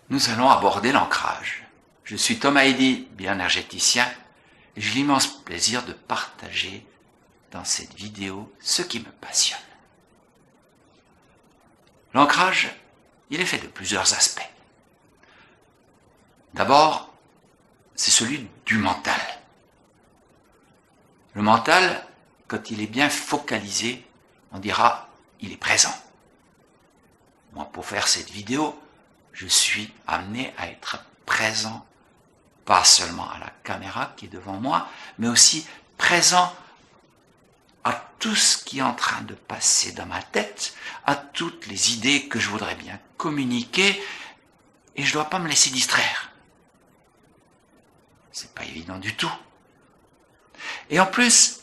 Nous allons aborder l'ancrage. Je suis Thomas Eddy, bioénergéticien, et j'ai l'immense plaisir de partager dans cette vidéo ce qui me passionne. L'ancrage, il est fait de plusieurs aspects. D'abord, c'est celui du mental. Le mental, quand il est bien focalisé, on dira il est présent. Moi, pour faire cette vidéo, je suis amené à être présent, pas seulement à la caméra qui est devant moi, mais aussi présent à tout ce qui est en train de passer dans ma tête, à toutes les idées que je voudrais bien communiquer, et je ne dois pas me laisser distraire. C'est pas évident du tout. Et en plus,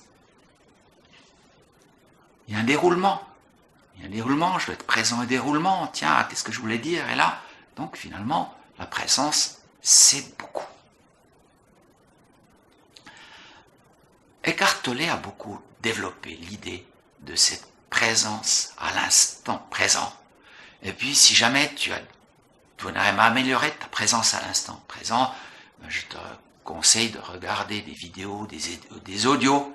il y a un déroulement. Il y a un déroulement, je dois être présent au déroulement. Tiens, qu'est-ce que je voulais dire? Et là, donc finalement, la présence, c'est beaucoup. Eckhart Tolle a beaucoup développé l'idée de cette présence à l'instant présent. Et puis, si jamais tu voudrais améliorer ta présence à l'instant présent, je te conseille de regarder des vidéos, des audios.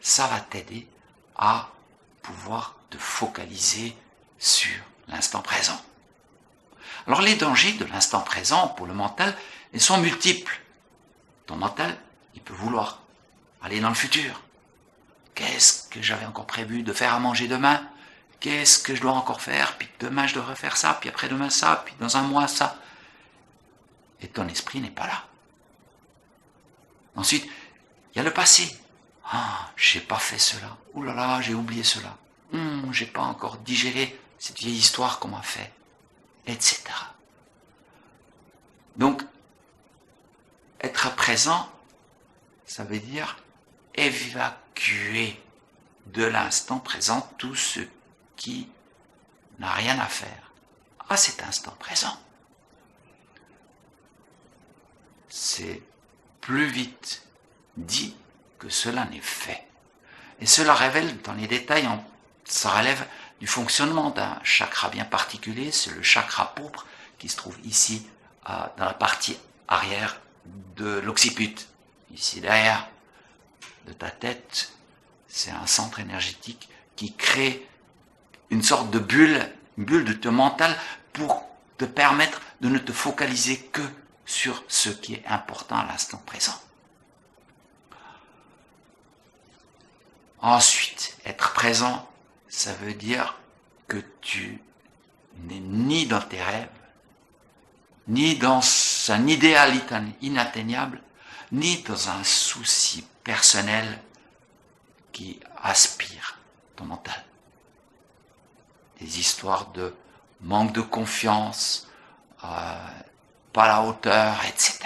Ça va t'aider à pouvoir te focaliser sur l'instant présent. Alors les dangers de l'instant présent pour le mental, ils sont multiples. Ton mental, il peut vouloir aller dans le futur. Qu'est-ce que j'avais encore prévu de faire à manger demain? Qu'est-ce que je dois encore faire? Puis demain je devrais faire ça, puis après-demain ça, puis dans un mois ça. Et ton esprit n'est pas là. Ensuite, il y a le passé. Ah, j'ai pas fait cela. Ouh là là, j'ai oublié cela. J'ai pas encore digéré cette vieille histoire qu'on m'a fait, etc. Donc, être présent, ça veut dire évacuer de l'instant présent tout ce qui n'a rien à faire à cet instant présent. C'est plus vite dit que cela n'est fait. Et cela révèle dans les détails, ça relève du fonctionnement d'un chakra bien particulier, c'est le chakra pourpre qui se trouve ici dans la partie arrière de l'occiput. Ici derrière de ta tête, c'est un centre énergétique qui crée une sorte de bulle, une bulle de ton mental pour te permettre de ne te focaliser que sur ce qui est important à l'instant présent. Ensuite, être présent, ça veut dire que tu n'es ni dans tes rêves, ni dans un idéal inatteignable, ni dans un souci personnel qui aspire ton mental. Des histoires de manque de confiance, pas à la hauteur, etc.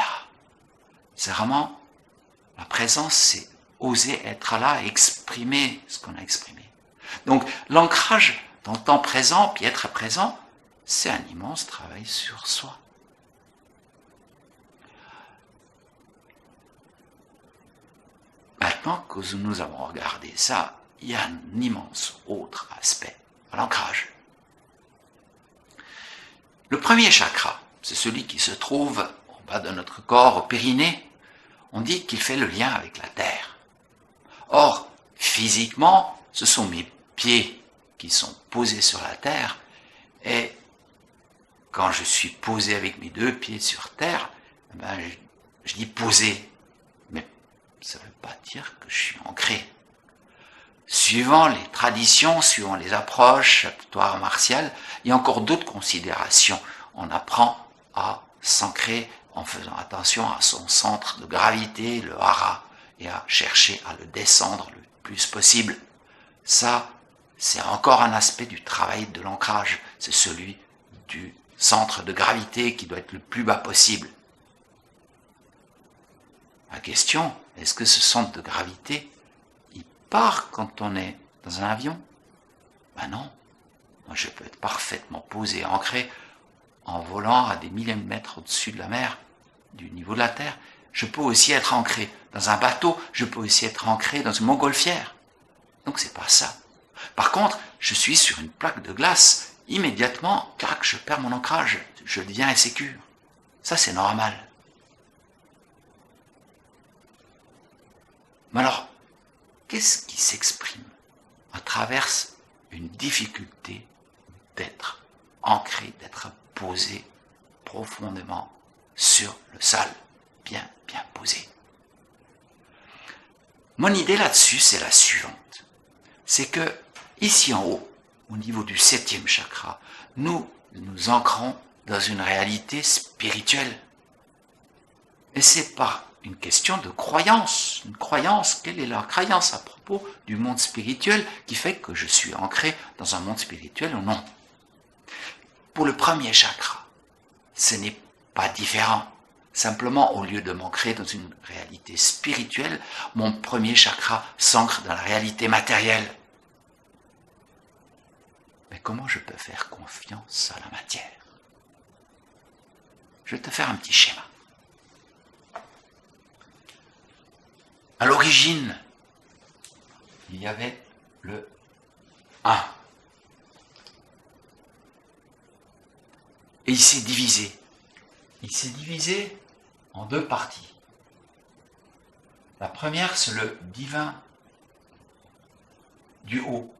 C'est vraiment, la présence, c'est oser être là, exprimer ce qu'on a exprimé. Donc, l'ancrage dans le temps présent, puis être présent, c'est un immense travail sur soi. Maintenant que nous avons regardé ça, il y a un immense autre aspect à l'ancrage. Le premier chakra, c'est celui qui se trouve en bas de notre corps, au périnée. On dit qu'il fait le lien avec la terre. Or, physiquement, ce sont mes pieds qui sont posés sur la terre, et quand je suis posé avec mes deux pieds sur terre, je dis posé, mais ça ne veut pas dire que je suis ancré. Suivant les traditions, suivant les approches martiales, il y a encore d'autres considérations. On apprend à s'ancrer en faisant attention à son centre de gravité, le hara, et à chercher à le descendre le plus possible. Ça, c'est encore un aspect du travail de l'ancrage. C'est celui du centre de gravité qui doit être le plus bas possible. Ma question, est-ce que ce centre de gravité, il part quand on est dans un avion? Ben non. Moi, je peux être parfaitement posé, ancré, en volant à des milliers de mètres au-dessus de la mer, du niveau de la terre. Je peux aussi être ancré dans un bateau, je peux aussi être ancré dans une montgolfière. Donc c'est pas ça. Par contre, je suis sur une plaque de glace, immédiatement, clac, je perds mon ancrage, je deviens insécure. Ça, c'est normal. Mais alors, qu'est-ce qui s'exprime à travers une difficulté d'être ancré, d'être posé profondément sur le sol, bien posé? Mon idée là-dessus, c'est la suivante. C'est que, ici en haut, au niveau du 7e chakra, nous nous ancrons dans une réalité spirituelle. Et c'est pas une question de croyance. Une croyance, quelle est la croyance à propos du monde spirituel qui fait que je suis ancré dans un monde spirituel ou non? Pour le premier chakra, ce n'est pas différent. Simplement, au lieu de m'ancrer dans une réalité spirituelle, mon premier chakra s'ancre dans la réalité matérielle. Mais comment je peux faire confiance à la matière? Je vais te faire un petit schéma. À l'origine, il y avait le 1. Et il s'est divisé. Il s'est divisé en 2 parties. La première, c'est le divin du haut.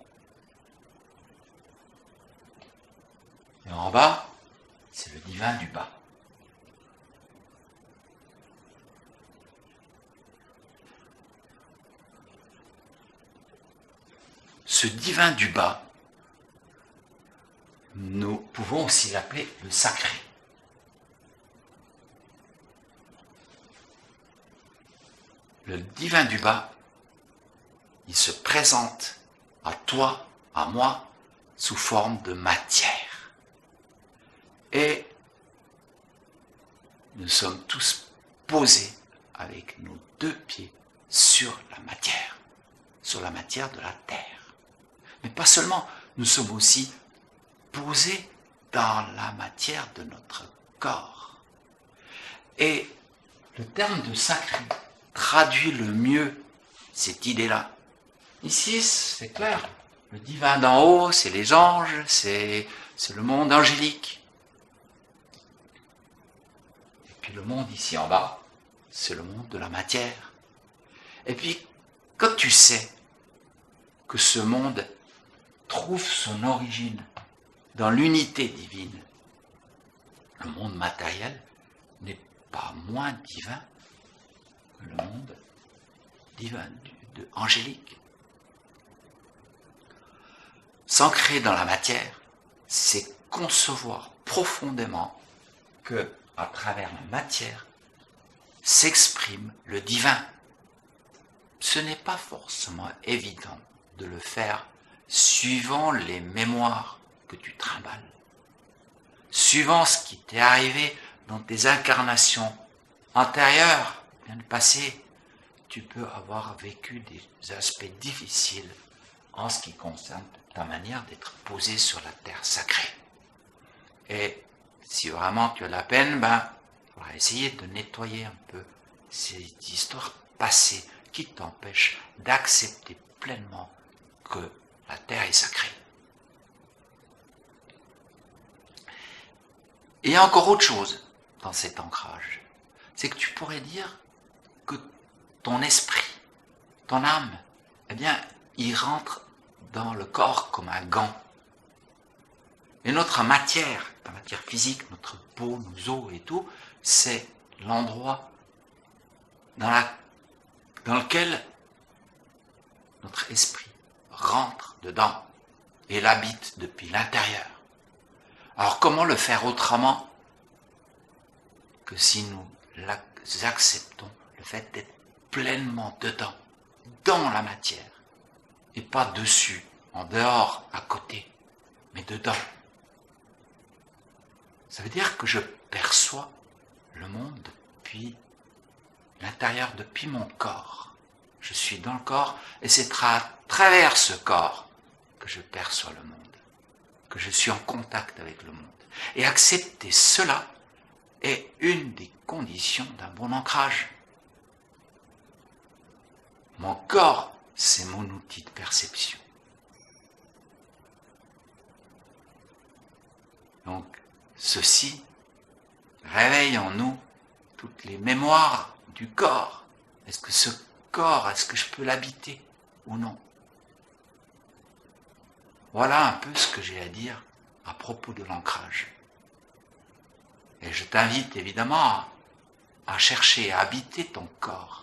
Et en bas, c'est le divin du bas. Ce divin du bas, nous pouvons aussi l'appeler le sacré. Le divin du bas, il se présente à toi, à moi, sous forme de matière. Et nous sommes tous posés avec nos 2 pieds sur la matière de la terre. Mais pas seulement, nous sommes aussi posés dans la matière de notre corps. Et le terme de sacré traduit le mieux cette idée-là. Ici, c'est clair, le divin d'en haut, c'est les anges, c'est le monde angélique. Et puis le monde ici en bas, c'est le monde de la matière. Et puis, quand tu sais que ce monde trouve son origine dans l'unité divine, le monde matériel n'est pas moins divin que le monde divin, angélique. S'ancrer dans la matière, c'est concevoir profondément que, à travers la matière, s'exprime le divin. Ce n'est pas forcément évident de le faire suivant les mémoires que tu trimbales, suivant ce qui t'est arrivé dans tes incarnations antérieures, bien du passé. Tu peux avoir vécu des aspects difficiles en ce qui concerne ta manière d'être posé sur la terre sacrée. Et si vraiment tu as la peine, il faudra essayer de nettoyer un peu ces histoires passées qui t'empêchent d'accepter pleinement que la terre est sacrée. Et il y a encore autre chose dans cet ancrage. C'est que tu pourrais dire que ton esprit, ton âme, il rentre dans le corps comme un gant. Et notre matière, la matière physique, notre peau, nos os et tout, c'est l'endroit dans lequel notre esprit rentre dedans et l'habite depuis l'intérieur. Alors comment le faire autrement que si nous acceptons le fait d'être pleinement dedans, dans la matière, et pas dessus, en dehors, à côté, mais dedans. Ça veut dire que je perçois le monde depuis l'intérieur, depuis mon corps. Je suis dans le corps et c'est à travers ce corps que je perçois le monde, que je suis en contact avec le monde. Et accepter cela est une des conditions d'un bon ancrage. Mon corps, c'est mon outil de perception. Donc, ceci réveille en nous toutes les mémoires du corps. Est-ce que ce corps, est-ce que je peux l'habiter ou non? Voilà un peu ce que j'ai à dire à propos de l'ancrage. Et je t'invite évidemment à chercher à habiter ton corps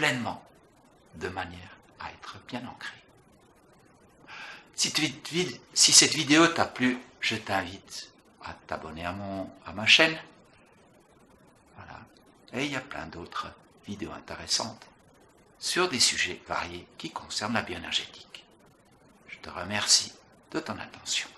pleinement, de manière à être bien ancré. Si cette vidéo t'a plu, je t'invite à t'abonner à ma chaîne. Voilà. Et il y a plein d'autres vidéos intéressantes sur des sujets variés qui concernent la bioénergétique. Je te remercie de ton attention.